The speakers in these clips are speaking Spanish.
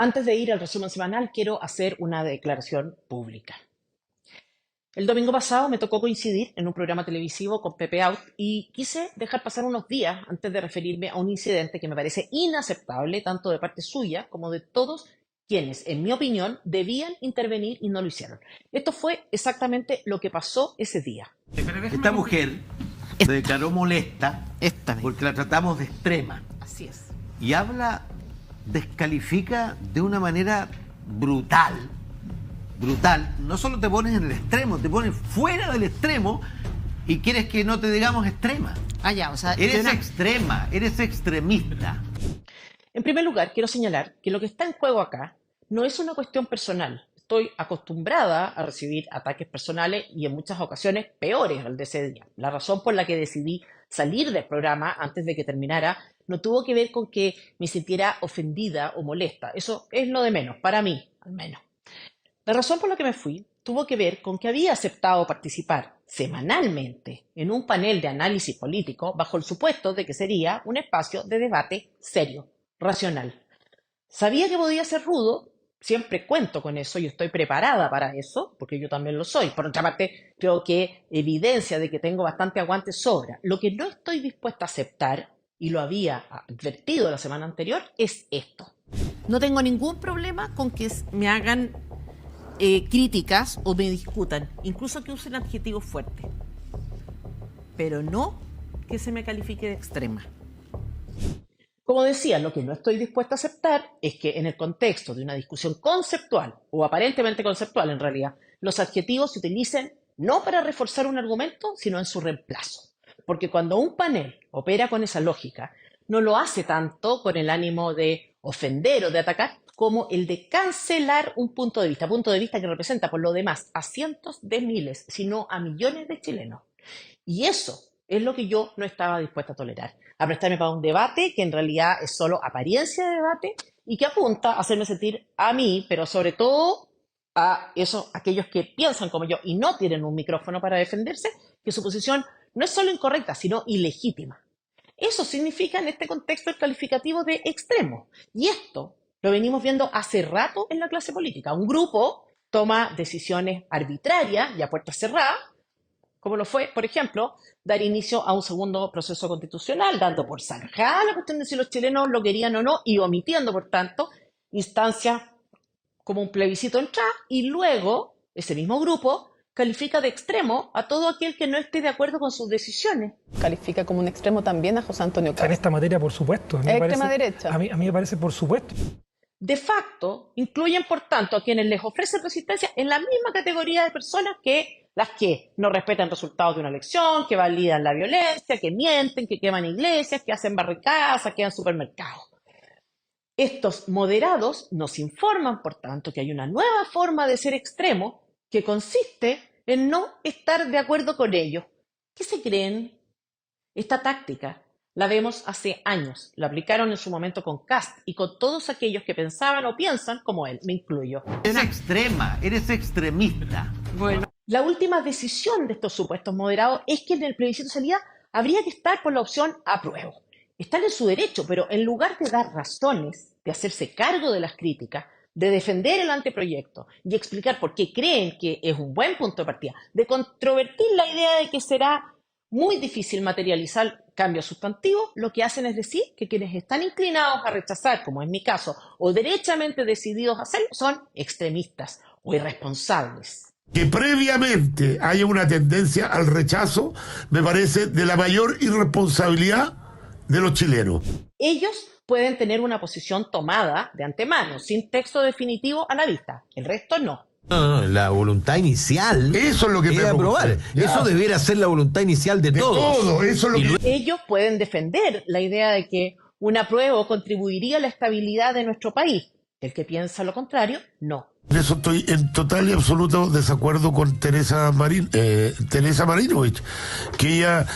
Antes de ir al resumen semanal, quiero hacer una declaración pública. El domingo pasado me tocó coincidir en un programa televisivo con Pepe Out y quise dejar pasar unos días antes de referirme a un incidente que me parece inaceptable tanto de parte suya como de todos quienes, en mi opinión, debían intervenir y no lo hicieron. Esto fue exactamente lo que pasó ese día. Esta mujer se declaró molesta porque la tratamos de extrema. Así es. Y descalifica de una manera brutal, no solo te pones en el extremo, te pones fuera del extremo y quieres que no te digamos extrema. O sea, eres extrema, eres extremista. En primer lugar, quiero señalar que lo que está en juego acá no es una cuestión personal. Estoy acostumbrada a recibir ataques personales y en muchas ocasiones peores al de ese día. La razón por la que decidí salir del programa antes de que terminara no tuvo que ver con que me sintiera ofendida o molesta. Eso es lo de menos, para mí, al menos. La razón por la que me fui tuvo que ver con que había aceptado participar semanalmente en un panel de análisis político bajo el supuesto de que sería un espacio de debate serio, racional. Sabía que podía ser rudo, siempre cuento con eso y estoy preparada para eso, porque yo también lo soy. Por otra parte, creo que evidencia de que tengo bastante aguante sobra. Lo que no estoy dispuesta a aceptar, y lo había advertido la semana anterior, es esto. No tengo ningún problema con que me hagan críticas o me discutan, incluso que usen adjetivos fuertes, pero no que se me califique de extrema. Como decía, lo que no estoy dispuesta a aceptar es que en el contexto de una discusión conceptual, o aparentemente conceptual en realidad, los adjetivos se utilicen no para reforzar un argumento, sino en su reemplazo. Porque cuando un panel opera con esa lógica, no lo hace tanto con el ánimo de ofender o de atacar, como el de cancelar un punto de vista que representa por lo demás a cientos de miles, si no a millones de chilenos. Y eso es lo que yo no estaba dispuesta a tolerar, a prestarme para un debate que en realidad es solo apariencia de debate y que apunta a hacerme sentir a mí, pero sobre todo a aquellos que piensan como yo y no tienen un micrófono para defenderse, que su posición no es solo incorrecta, sino ilegítima. Eso significa en este contexto el calificativo de extremo. Y esto lo venimos viendo hace rato en la clase política. Un grupo toma decisiones arbitrarias y a puertas cerradas, como lo fue, por ejemplo, dar inicio a un segundo proceso constitucional, dando por zanjada la cuestión de si los chilenos lo querían o no y omitiendo, por tanto, instancias como un plebiscito en tra, y luego ese mismo grupo califica de extremo a todo aquel que no esté de acuerdo con sus decisiones. Califica como un extremo también a José Antonio Cast. En esta materia, por supuesto. Extrema derecha. A mí me parece, por supuesto. De facto, incluyen, por tanto, a quienes les ofrecen resistencia en la misma categoría de personas que las que no respetan resultados de una elección, que validan la violencia, que mienten, que queman iglesias, que hacen barricadas, saquean supermercados. Estos moderados nos informan, por tanto, que hay una nueva forma de ser extremo que consiste en no estar de acuerdo con ellos. ¿Qué se creen? Esta táctica la vemos hace años. La aplicaron en su momento con Kast y con todos aquellos que pensaban o piensan como él, me incluyo. Eres extrema, eres extremista. Bueno, la última decisión de estos supuestos moderados es que en el plebiscito de salida habría que estar por la opción apruebo. Están en su derecho, pero en lugar de dar razones, de hacerse cargo de las críticas, de defender el anteproyecto y explicar por qué creen que es un buen punto de partida, de controvertir la idea de que será muy difícil materializar cambios sustantivos, lo que hacen es decir que quienes están inclinados a rechazar, como en mi caso, o derechamente decididos a hacerlo, son extremistas o irresponsables. Que previamente haya una tendencia al rechazo, me parece de la mayor irresponsabilidad de los chilenos. Ellos pueden tener una posición tomada de antemano, sin texto definitivo a la vista. El resto no. La voluntad inicial. Eso es lo que me aprobar. Eso debiera ser la voluntad inicial de todos. Todo, eso es lo que... Ellos pueden defender la idea de que un apruebo contribuiría a la estabilidad de nuestro país. El que piensa lo contrario, no. En eso estoy en total y absoluto desacuerdo con Teresa Marinovich, que ella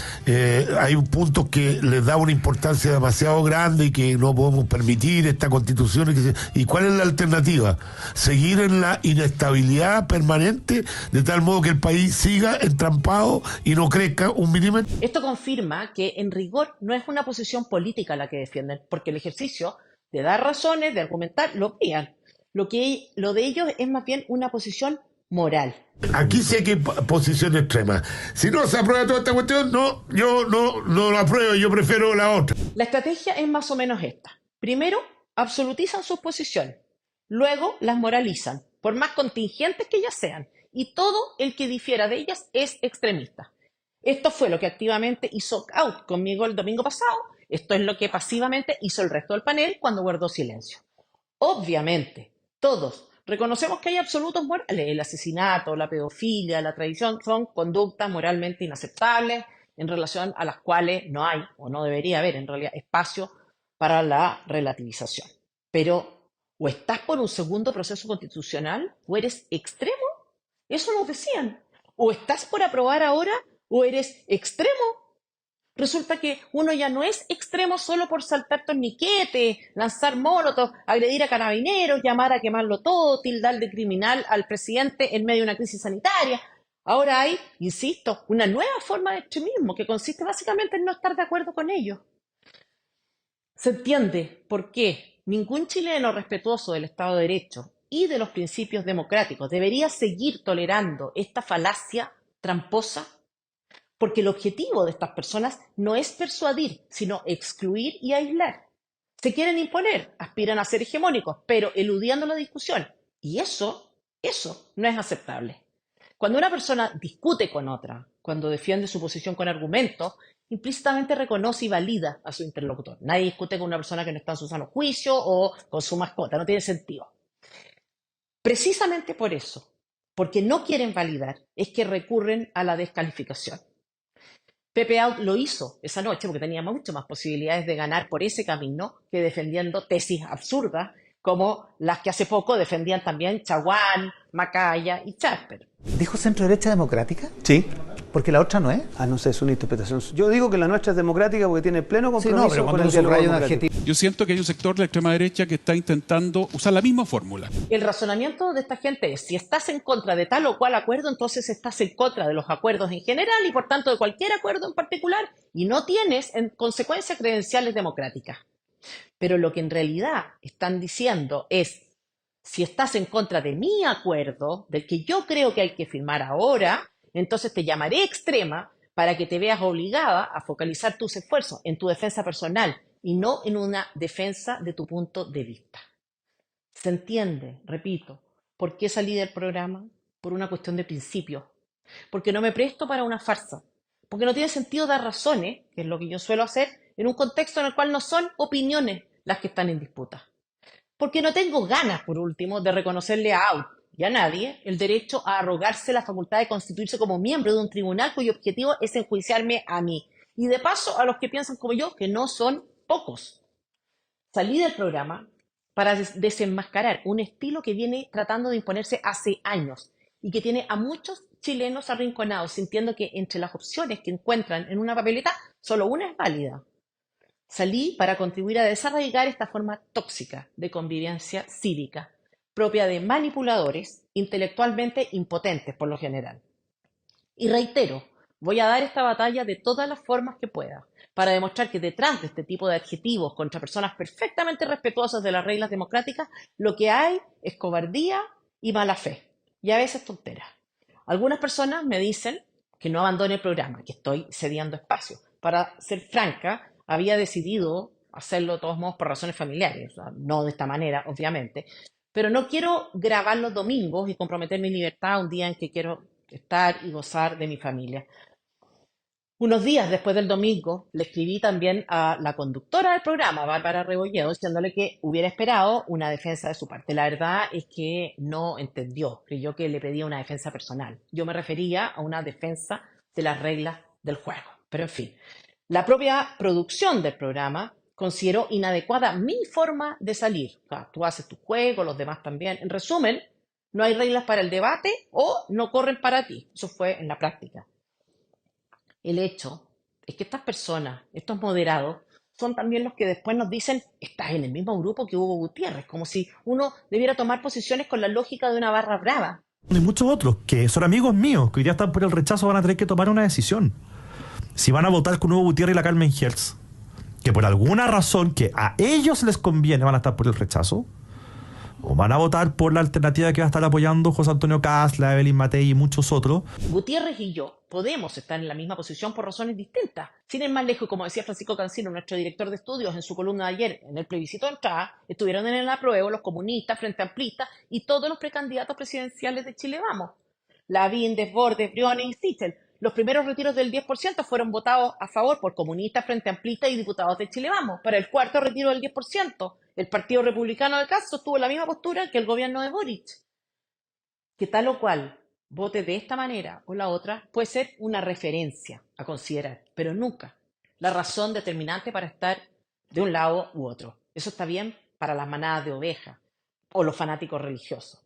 hay un punto que le da una importancia demasiado grande y que no podemos permitir esta constitución. ¿Y cuál es la alternativa? Seguir en la inestabilidad permanente de tal modo que el país siga entrampado y no crezca un milímetro. Esto confirma que en rigor no es una posición política la que defienden, porque el ejercicio de dar razones, de argumentar, lo vean. Lo de ellos es más bien una posición moral. Aquí sí hay que posición extrema. Si no se aprueba toda esta cuestión, no, yo no la apruebo, yo prefiero la otra. La estrategia es más o menos esta. Primero, absolutizan sus posiciones. Luego, las moralizan, por más contingentes que ellas sean. Y todo el que difiera de ellas es extremista. Esto fue lo que activamente hizo Out conmigo el domingo pasado. Esto es lo que pasivamente hizo el resto del panel cuando guardó silencio. Obviamente, todos reconocemos que hay absolutos morales. El asesinato, la pedofilia, la traición son conductas moralmente inaceptables en relación a las cuales no hay, o no debería haber en realidad, espacio para la relativización. Pero, o estás por un segundo proceso constitucional, o eres extremo, eso nos decían. O estás por aprobar ahora, o eres extremo. Resulta que uno ya no es extremo solo por saltar torniquetes, lanzar molotov, agredir a carabineros, llamar a quemarlo todo, tildar de criminal al presidente en medio de una crisis sanitaria. Ahora hay, insisto, una nueva forma de extremismo que consiste básicamente en no estar de acuerdo con ellos. Se entiende por qué ningún chileno respetuoso del Estado de Derecho y de los principios democráticos debería seguir tolerando esta falacia tramposa, porque el objetivo de estas personas no es persuadir, sino excluir y aislar. Se quieren imponer, aspiran a ser hegemónicos, pero eludiendo la discusión. Y eso no es aceptable. Cuando una persona discute con otra, cuando defiende su posición con argumentos, implícitamente reconoce y valida a su interlocutor. Nadie discute con una persona que no está en su sano juicio o con su mascota, no tiene sentido. Precisamente por eso, porque no quieren validar, es que recurren a la descalificación. Pepe Out lo hizo esa noche porque tenía mucho más posibilidades de ganar por ese camino que defendiendo tesis absurdas como las que hace poco defendían también Chaguán, Macaya y Charper. ¿Dijo centro-derecha democrática? Sí. Porque la otra no es. Ah, no sé, es una interpretación. Yo digo que la nuestra es democrática porque tiene pleno compromiso con el diálogo democrático. Yo siento que hay un sector de la extrema derecha que está intentando usar la misma fórmula. El razonamiento de esta gente es, si estás en contra de tal o cual acuerdo, entonces estás en contra de los acuerdos en general y por tanto de cualquier acuerdo en particular y no tienes en consecuencia credenciales democráticas. Pero lo que en realidad están diciendo es, si estás en contra de mi acuerdo, del que yo creo que hay que firmar ahora, entonces te llamaré extrema para que te veas obligada a focalizar tus esfuerzos en tu defensa personal y no en una defensa de tu punto de vista. ¿Se entiende? Repito, ¿por qué salí del programa? Por una cuestión de principio. Porque no me presto para una farsa. Porque no tiene sentido dar razones, que es lo que yo suelo hacer, en un contexto en el cual no son opiniones las que están en disputa. Porque no tengo ganas, por último, de reconocerle a Out y a nadie el derecho a arrogarse la facultad de constituirse como miembro de un tribunal cuyo objetivo es enjuiciarme a mí. Y de paso a los que piensan como yo, que no son pocos. Salí del programa para desenmascarar un estilo que viene tratando de imponerse hace años y que tiene a muchos chilenos arrinconados, sintiendo que entre las opciones que encuentran en una papeleta, solo una es válida. Salí para contribuir a desarraigar esta forma tóxica de convivencia cívica, propia de manipuladores intelectualmente impotentes por lo general. Y reitero, voy a dar esta batalla de todas las formas que pueda, para demostrar que detrás de este tipo de adjetivos contra personas perfectamente respetuosas de las reglas democráticas, lo que hay es cobardía y mala fe, y a veces tonteras. Algunas personas me dicen que no abandone el programa, que estoy cediendo espacio. Para ser franca, había decidido hacerlo de todos modos por razones familiares, o sea, no de esta manera, obviamente, pero no quiero grabar los domingos y comprometer mi libertad un día en que quiero estar y gozar de mi familia. Unos días después del domingo le escribí también a la conductora del programa, Bárbara Rebolledo, diciéndole que hubiera esperado una defensa de su parte. La verdad es que no entendió, creyó que le pedía una defensa personal. Yo me refería a una defensa de las reglas del juego. Pero en fin, la propia producción del programa consideró inadecuada mi forma de salir. O sea, tú haces tu juego, los demás también. En resumen, no hay reglas para el debate o no corren para ti. Eso fue en la práctica. El hecho es que estas personas, estos moderados, son también los que después nos dicen, estás en el mismo grupo que Hugo Gutiérrez, como si uno debiera tomar posiciones con la lógica de una barra brava. Hay muchos otros que son amigos míos, que hoy día están por el rechazo, van a tener que tomar una decisión. Si van a votar con Hugo Gutiérrez y la Carmen Hertz, que por alguna razón que a ellos les conviene van a estar por el rechazo, o van a votar por la alternativa que va a estar apoyando José Antonio Kast, la Evelyn Matei y muchos otros. Gutiérrez y yo podemos estar en la misma posición por razones distintas. Sin ir más lejos, como decía Francisco Cancino, nuestro director de estudios, en su columna de ayer, en el plebiscito de entrada, estuvieron en el apruebo los comunistas, Frente Amplista y todos los precandidatos presidenciales de Chile Vamos. Lavín, Desbordes, Briones y Sichel. Los primeros retiros del 10% fueron votados a favor por comunistas, Frente Amplista y diputados de Chile Vamos. Para el cuarto retiro del 10%, el Partido Republicano de Kast sostuvo la misma postura que el gobierno de Boric. Que tal o cual vote de esta manera o la otra puede ser una referencia a considerar, pero nunca la razón determinante para estar de un lado u otro. Eso está bien para las manadas de ovejas o los fanáticos religiosos.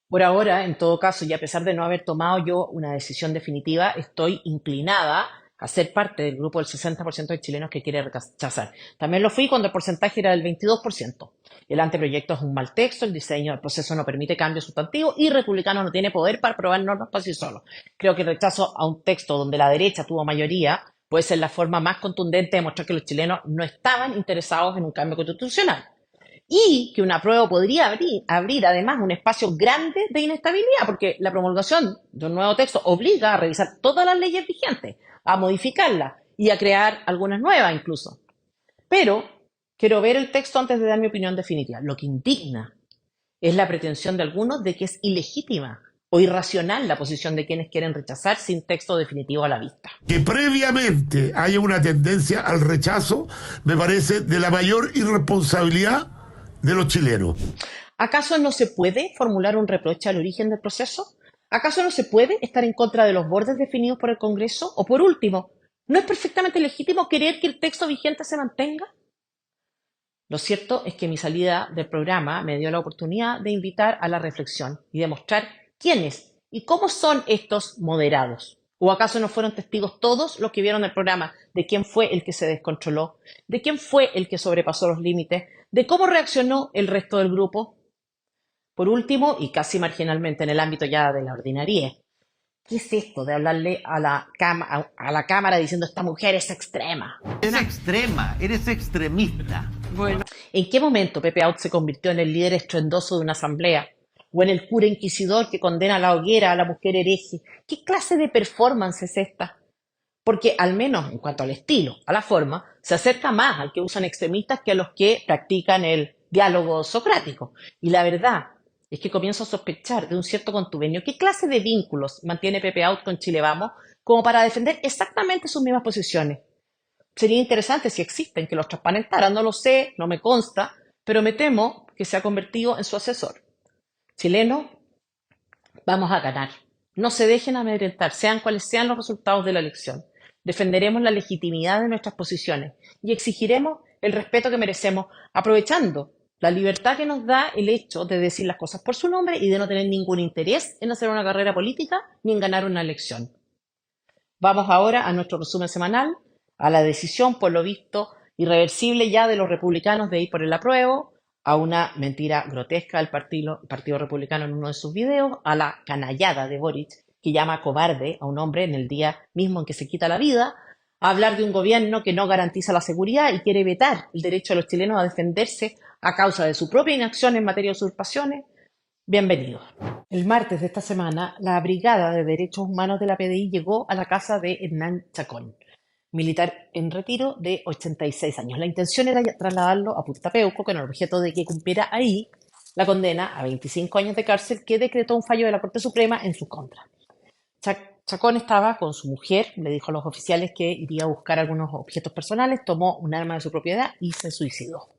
Por ahora, en todo caso, y a pesar de no haber tomado yo una decisión definitiva, estoy inclinada a ser parte del grupo del 60% de chilenos que quiere rechazar. También lo fui cuando el porcentaje era del 22%. El anteproyecto es un mal texto, el diseño del proceso no permite cambios sustantivos y Republicano no tiene poder para aprobar normas por sí solo. Creo que el rechazo a un texto donde la derecha tuvo mayoría puede ser la forma más contundente de mostrar que los chilenos no estaban interesados en un cambio constitucional. Y que un apruebo podría abrir además un espacio grande de inestabilidad, porque la promulgación de un nuevo texto obliga a revisar todas las leyes vigentes, a modificarlas y a crear algunas nuevas incluso. Pero quiero ver el texto antes de dar mi opinión definitiva. Lo que indigna es la pretensión de algunos de que es ilegítima o irracional la posición de quienes quieren rechazar sin texto definitivo a la vista. Que previamente haya una tendencia al rechazo me parece de la mayor irresponsabilidad de los chilenos. ¿Acaso no se puede formular un reproche al origen del proceso? ¿Acaso no se puede estar en contra de los bordes definidos por el Congreso? O por último, ¿no es perfectamente legítimo querer que el texto vigente se mantenga? Lo cierto es que mi salida del programa me dio la oportunidad de invitar a la reflexión y demostrar quiénes y cómo son estos moderados. ¿O acaso no fueron testigos todos los que vieron el programa de quién fue el que se descontroló, de quién fue el que sobrepasó los límites, de cómo reaccionó el resto del grupo? Por último, y casi marginalmente en el ámbito ya de la ordinariedad, ¿qué es esto de hablarle a la Cámara diciendo esta mujer es extrema? Es extrema, eres extremista. Bueno, ¿en qué momento Pepe Out se convirtió en el líder estruendoso de una asamblea? ¿O en el cura inquisidor que condena a la hoguera a la mujer hereje? ¿Qué clase de performance es esta? Porque al menos en cuanto al estilo, a la forma, se acerca más al que usan extremistas que a los que practican el diálogo socrático. Y la verdad es que comienzo a sospechar de un cierto contubernio. ¿Qué clase de vínculos mantiene Pepe Out con Chile Vamos como para defender exactamente sus mismas posiciones? Sería interesante si existen que los transparentaran, no lo sé, no me consta, pero me temo que se ha convertido en su asesor. Chilenos, vamos a ganar. No se dejen amedrentar, sean cuales sean los resultados de la elección. Defenderemos la legitimidad de nuestras posiciones y exigiremos el respeto que merecemos, aprovechando la libertad que nos da el hecho de decir las cosas por su nombre y de no tener ningún interés en hacer una carrera política ni en ganar una elección. Vamos ahora a nuestro resumen semanal, a la decisión, por lo visto, irreversible ya de los republicanos de ir por el apruebo, a una mentira grotesca del Partido Republicano en uno de sus videos, a la canallada de Boric, que llama cobarde a un hombre en el día mismo en que se quita la vida, a hablar de un gobierno que no garantiza la seguridad y quiere vetar el derecho de los chilenos a defenderse a causa de su propia inacción en materia de usurpaciones. Bienvenidos. El martes de esta semana, la Brigada de Derechos Humanos de la PDI llegó a la casa de Hernán Chacón, militar en retiro de 86 años. La intención era trasladarlo a Punta Peuco con el objeto de que cumpliera ahí la condena a 25 años de cárcel que decretó un fallo de la Corte Suprema en su contra. Chacón estaba con su mujer, le dijo a los oficiales que iría a buscar algunos objetos personales, tomó un arma de su propiedad y se suicidó.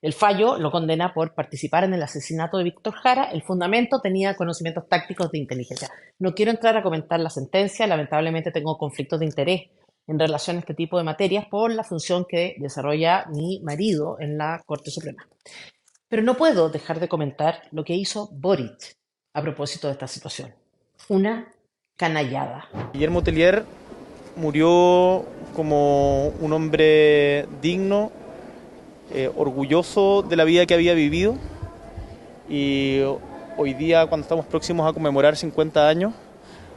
El fallo lo condena por participar en el asesinato de Víctor Jara. El fundamento tenía conocimientos tácticos de inteligencia. No quiero entrar a comentar la sentencia, lamentablemente tengo conflictos de interés en relación a este tipo de materias por la función que desarrolla mi marido en la Corte Suprema. Pero no puedo dejar de comentar lo que hizo Boric a propósito de esta situación. Una canallada. Guillermo Tellier murió como un hombre digno, orgulloso de la vida que había vivido, y hoy día, cuando estamos próximos a conmemorar 50 años,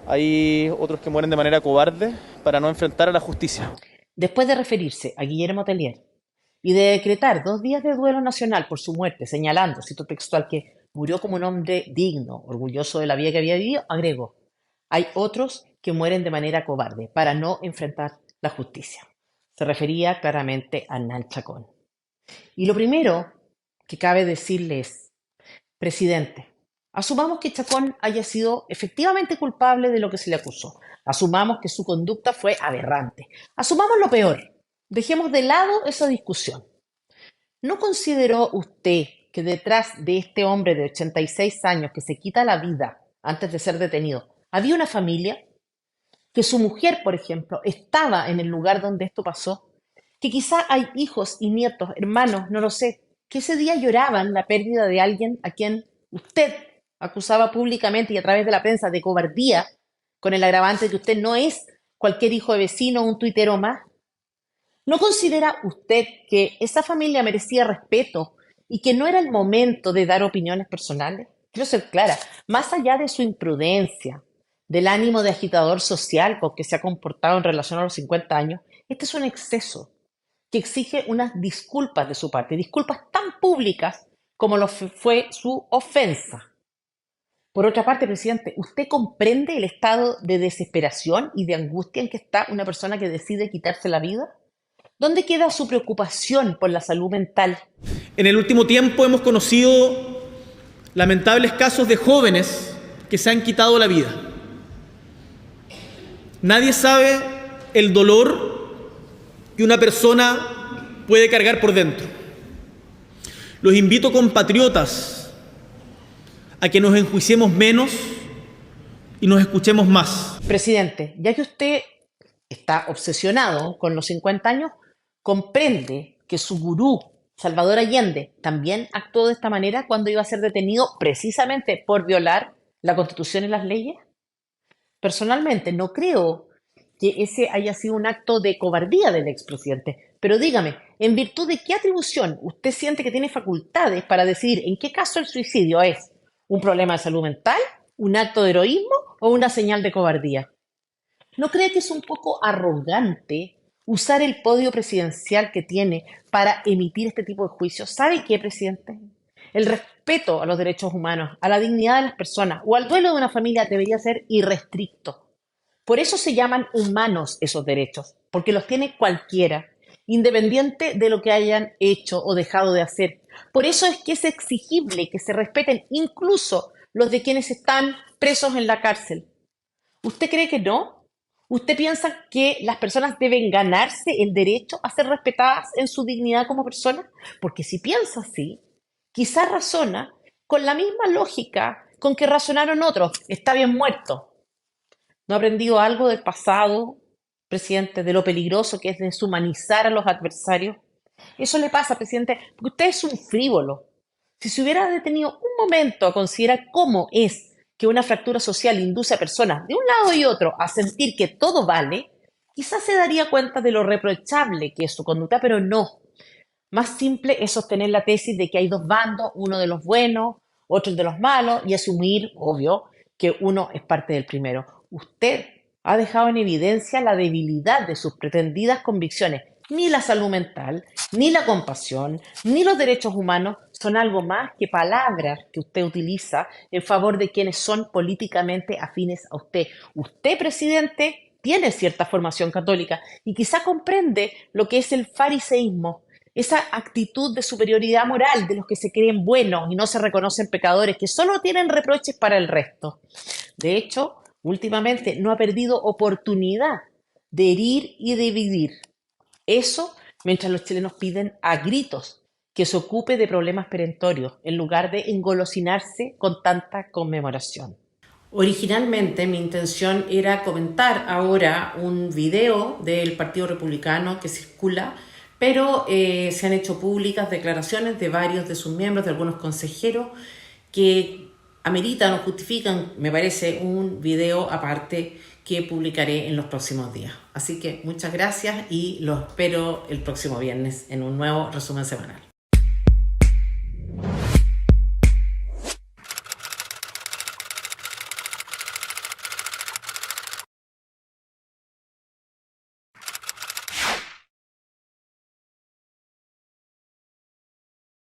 hay otros que mueren de manera cobarde para no enfrentar a la justicia. Después de referirse a Guillermo Tellier y de decretar 2 días de duelo nacional por su muerte, señalando, cito textual, que murió como un hombre digno, orgulloso de la vida que había vivido, agregó: hay otros que mueren de manera cobarde para no enfrentar la justicia. Se refería claramente a Hernán Chacón. Y lo primero que cabe decirle es: presidente, asumamos que Chacón haya sido efectivamente culpable de lo que se le acusó. Asumamos que su conducta fue aberrante. Asumamos lo peor. Dejemos de lado esa discusión. ¿No consideró usted que detrás de este hombre de 86 años que se quita la vida antes de ser detenido había una familia? Que su mujer, por ejemplo, estaba en el lugar donde esto pasó. Que quizá hay hijos y nietos, hermanos, no lo sé, que ese día lloraban la pérdida de alguien a quien usted acusaba públicamente y a través de la prensa de cobardía, con el agravante de que usted no es cualquier hijo de vecino o un tuitero más. ¿No considera usted que esa familia merecía respeto y que no era el momento de dar opiniones personales? Quiero ser clara, más allá de su imprudencia, del ánimo de agitador social con que se ha comportado en relación a los 50 años, este es un exceso que exige unas disculpas de su parte, disculpas tan públicas como lo fue su ofensa. Por otra parte, presidente, ¿usted comprende el estado de desesperación y de angustia en que está una persona que decide quitarse la vida? ¿Dónde queda su preocupación por la salud mental? En el último tiempo hemos conocido lamentables casos de jóvenes que se han quitado la vida. Nadie sabe el dolor que una persona puede cargar por dentro. Los invito, compatriotas, a que nos enjuiciemos menos y nos escuchemos más. Presidente, ya que usted está obsesionado con los 50 años, comprende que su gurú, Salvador Allende, también actuó de esta manera cuando iba a ser detenido precisamente por violar la Constitución y las leyes. Personalmente, no creo que ese haya sido un acto de cobardía del expresidente. Pero dígame, ¿en virtud de qué atribución usted siente que tiene facultades para decidir en qué caso el suicidio es un problema de salud mental, un acto de heroísmo o una señal de cobardía? ¿No cree que es un poco arrogante usar el podio presidencial que tiene para emitir este tipo de juicios? ¿Sabe qué, presidente? El respeto a los derechos humanos, a la dignidad de las personas o al duelo de una familia debería ser irrestricto. Por eso se llaman humanos esos derechos, porque los tiene cualquiera, independiente de lo que hayan hecho o dejado de hacer. Por eso es que es exigible que se respeten incluso los de quienes están presos en la cárcel. ¿Usted cree que no? ¿Usted piensa que las personas deben ganarse el derecho a ser respetadas en su dignidad como personas? Porque si piensa así, quizás razona con la misma lógica con que razonaron otros. Está bien muerto. ¿No ha aprendido algo del pasado, presidente, de lo peligroso que es deshumanizar a los adversarios? Eso le pasa, presidente, porque usted es un frívolo. Si se hubiera detenido un momento a considerar cómo es que una fractura social induce a personas de un lado y otro a sentir que todo vale, quizás se daría cuenta de lo reprochable que es su conducta, pero no. Más simple es sostener la tesis de que hay dos bandos, uno de los buenos, otro de los malos, y asumir, obvio, que uno es parte del primero. Usted ha dejado en evidencia la debilidad de sus pretendidas convicciones. Ni la salud mental, ni la compasión, ni los derechos humanos son algo más que palabras que usted utiliza en favor de quienes son políticamente afines a usted. Usted, presidente, tiene cierta formación católica y quizá comprende lo que es el fariseísmo, esa actitud de superioridad moral de los que se creen buenos y no se reconocen pecadores, que solo tienen reproches para el resto. De hecho, últimamente no ha perdido oportunidad de herir y dividir. Eso mientras los chilenos piden a gritos que se ocupe de problemas perentorios en lugar de engolosinarse con tanta conmemoración. Originalmente mi intención era comentar ahora un video del Partido Republicano que circula, pero se han hecho públicas declaraciones de varios de sus miembros, de algunos consejeros, que ameritan o justifican, me parece, un video aparte que publicaré en los próximos días. Así que muchas gracias y los espero el próximo viernes en un nuevo resumen semanal.